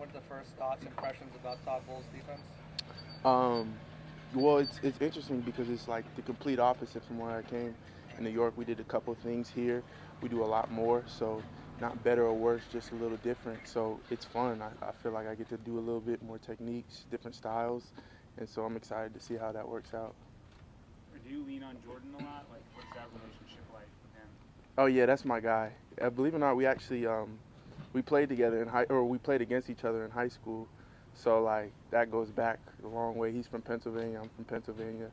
what are the first thoughts, impressions about Todd Bowles' defense? Um, well, it's interesting because it's like the complete opposite from where I came. In New York, we did a couple things here. We do a lot more, so not better or worse, just a little different. So it's fun. I feel like I get to do a little bit more techniques, different styles, and so I'm excited to see how that works out. Or do you lean on Jordan a lot? Like, what's that relationship like with him? Oh yeah, that's my guy. Believe it or not, we actually we played together in high, or we played against each other in high school. So like that goes back a long way. He's from Pennsylvania. I'm from Pennsylvania.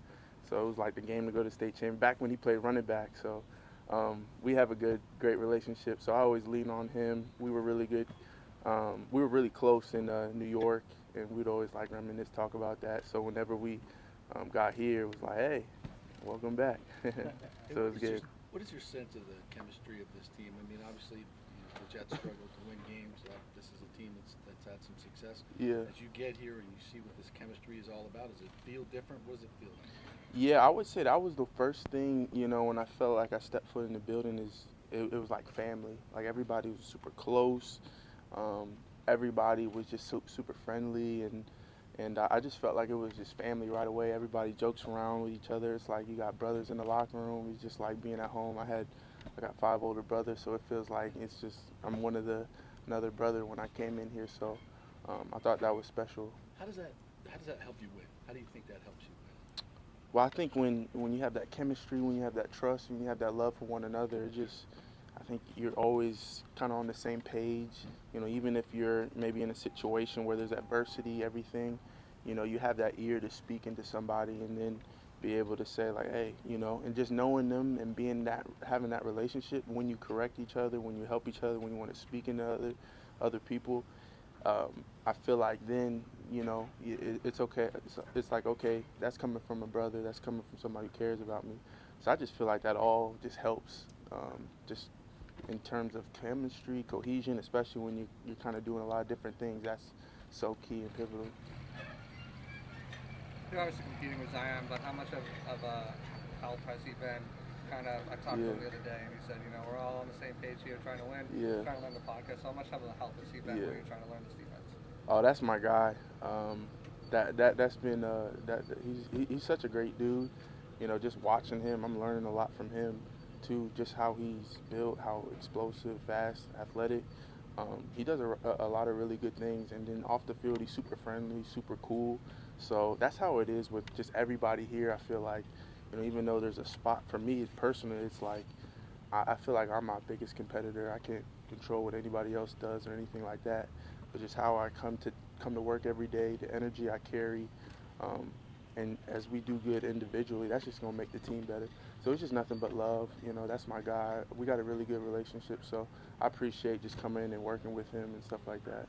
So it was like the game to go to state champ back when he played running back. So we have a great relationship. So I always lean on him. We were really good. We were really close in New York, and we'd always like reminisce, talk about that. So whenever we got here, it was like, hey, welcome back. And So it was good. what is your sense of the chemistry of this team? I mean, obviously, the Jets struggle to win games. This is a team that's had some success. Yeah. As you get here and you see what this chemistry is all about, does it feel different? What does it feel like? Yeah, I would say that was the first thing, when I felt like I stepped foot in the building is it was like family. Like everybody was super close. Um, everybody was just super friendly and I just felt like it was just family right away. Everybody jokes around with each other. It's like you got brothers in the locker room. It's just like being at home. I got 5 older brothers, so it feels like it's just I'm one of the another brother when I came in here. So I thought that was special. How does that how does that help you win? How do you think that helps you win? Well, I think when you have that chemistry, when you have that trust, when you have that love for one another, it just I think you're always kind of on the same page. Even if you're maybe in a situation where there's adversity, everything, you have that ear to speak into somebody and then be able to say like, hey, and just knowing them and being that having that relationship when you correct each other, when you help each other, when you want to speak into other people, I feel like then it's okay. It's like okay, that's coming from a brother. That's coming from somebody who cares about me. So I just feel like that all just helps, just in terms of chemistry, cohesion, especially when you're kind of doing a lot of different things. That's so key and pivotal. You're obviously competing with Zion, but how much of a help has he been? Kind of, I talked to Yeah, him the other day, and he said, we're all on the same page here, trying to win, yeah, trying to learn the podcast. So how much of a help has he been yeah. when you're trying to learn this defense? Oh, that's my guy. That's been he's such a great dude. Just watching him, I'm learning a lot from him too. Just how he's built, how explosive, fast, athletic. He does a lot of really good things, and then off the field, he's super friendly, super cool. So that's how it is with just everybody here. I feel like, even though there's a spot for me personally, it's like I feel like I'm my biggest competitor. I can't control what anybody else does or anything like that, but just how I come to work every day, the energy I carry, um, and as we do good individually, that's just gonna make the team better. So it's just nothing but love. That's my guy. We got a really good relationship, so I appreciate just coming in and working with him and stuff like that.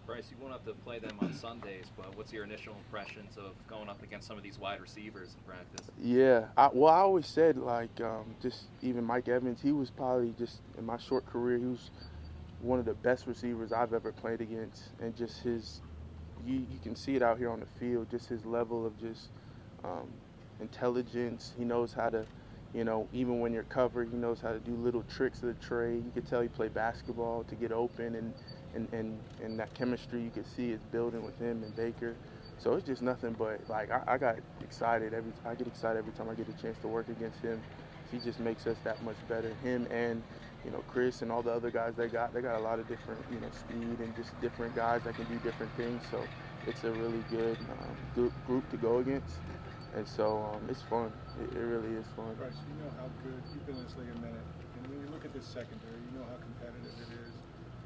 Bryce, you won't have to play them on Sundays, but what's your initial impressions of going up against some of these wide receivers in practice? Yeah, I always said like just even Mike Evans, he was probably just in my short career, he was one of the best receivers I've ever played against, and just you can see it out here on the field, just his level of just um, intelligence. He knows how to, even when you're covered, he knows how to do little tricks of the trade. You could tell he played basketball to get open, and that chemistry you could see is building with him and Baker. So it's just nothing but like I got excited I get excited every time I get a chance to work against him. He just makes us that much better. Him and Chris and all the other guys they got a lot of different speed and just different guys that can do different things. So it's a really good group to go against, and so it's fun. It really is fun. Bryce, you know how good you've been in this league a minute, and when you look at this secondary, you know how competitive it is.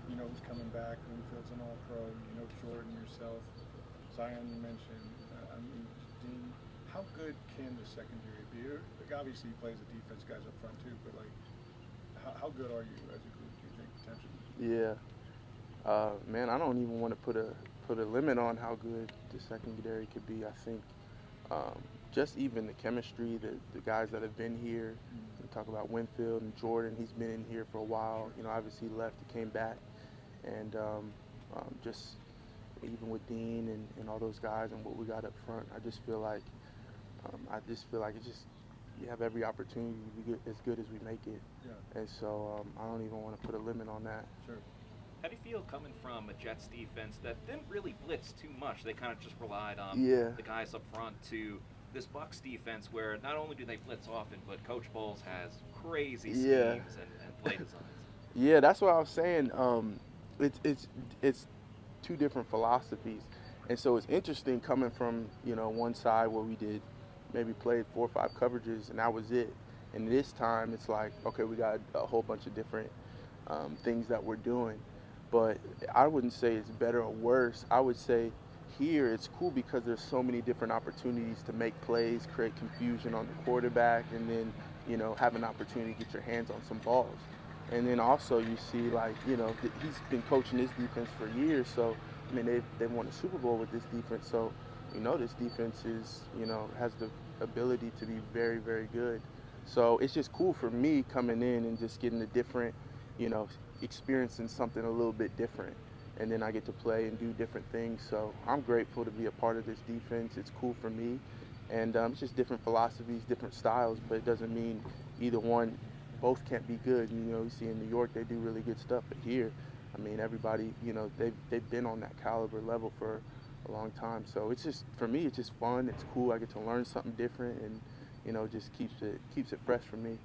You know who's coming back. Winfield's an All-Pro. You know Jordan yourself. Zion, you mentioned. I mean, Dean. How good can the secondary be? Like obviously, he plays the defense guys up front too, but like, how good are you as a group? Do you think potentially? Yeah, man, I don't even want to put a limit on how good the secondary could be. I think um, just even the chemistry, the guys that have been here. We talk about Winfield and Jordan. He's been in here for a while. Obviously he left, he came back, and just even with Dean and all those guys and what we got up front, I just feel like it's just you have every opportunity to be as good as we make it, Yeah, and so I don't even want to put a limit on that. sure. How do you feel coming from a Jets defense that didn't really blitz too much? They kind of just relied on Yeah. the guys up front to this Bucs defense where not only do they blitz often, but Coach Bowles has crazy Yeah. schemes and play designs. Yeah, that's what I was saying. It's two different philosophies, and so it's interesting coming from one side where we did maybe played 4 or 5 coverages and that was it, and this time it's like, okay, we got a whole bunch of different things that we're doing, but I wouldn't say it's better or worse. I would say here it's cool because there's so many different opportunities to make plays, create confusion on the quarterback, and then have an opportunity to get your hands on some balls. And then also you see, like, he's been coaching this defense for years. So, I mean, they won a Super Bowl with this defense. So, this defense is, has the ability to be very, very good. So it's just cool for me coming in and just getting a different, experiencing something a little bit different. And then I get to play and do different things. So I'm grateful to be a part of this defense. It's cool for me. And it's just different philosophies, different styles, but it doesn't mean either one, both can't be good. You see in New York they do really good stuff, but here, I mean, everybody, they've been on that caliber level for a long time. So it's just, for me, it's just fun. It's cool. I get to learn something different, and just keeps it fresh for me.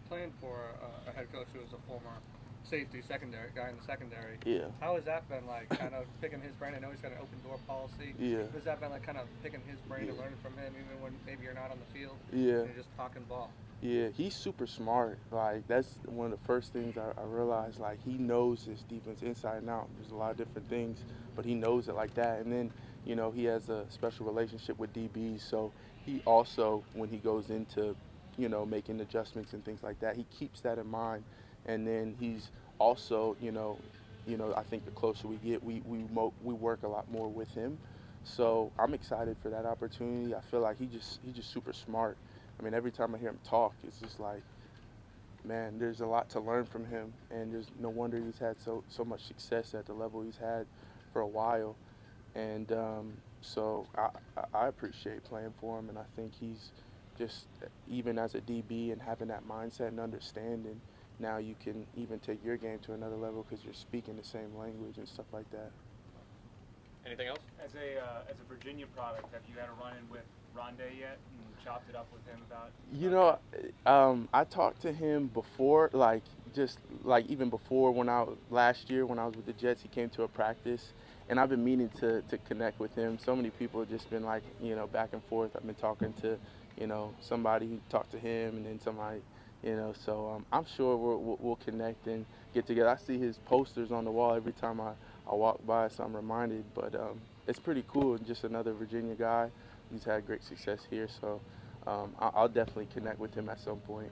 Playing for a head coach who was a former safety secondary guy in the secondary. Yeah. How has that been like? Kind of picking his brain. I know he's got an open door policy. Yeah. Has that been like kind of picking his brain to learn from him, even when maybe you're not on the field? Yeah. And you're just talking ball. Yeah, he's super smart. Like, that's one of the first things I realized. Like, he knows his defense inside and out. There's a lot of different things, but he knows it like that. And then, he has a special relationship with DBs. So he also, when he goes into, making adjustments and things like that, he keeps that in mind. And then he's also, I think the closer we get, we work a lot more with him. So I'm excited for that opportunity. I feel like he's just super smart. I mean, every time I hear him talk, it's just like, man, there's a lot to learn from him, and there's no wonder he's had so much success at the level he's had for a while. And so I appreciate playing for him, and I think he's just, even as a DB and having that mindset and understanding, now you can even take your game to another level because you're speaking the same language and stuff like that. Anything else? As a Virginia product, have you had a run-in with Rondé yet and chopped it up with him about? I talked to him before, even before last year when I was with the Jets, he came to a practice, and I've been meaning to connect with him. So many people have just been like, back and forth. I've been talking to, somebody who talked to him, and then somebody, so I'm sure we'll connect and get together. I see his posters on the wall every time I walk by, so I'm reminded. But it's pretty cool, and just another Virginia guy who's had great success here. So I'll definitely connect with him at some point.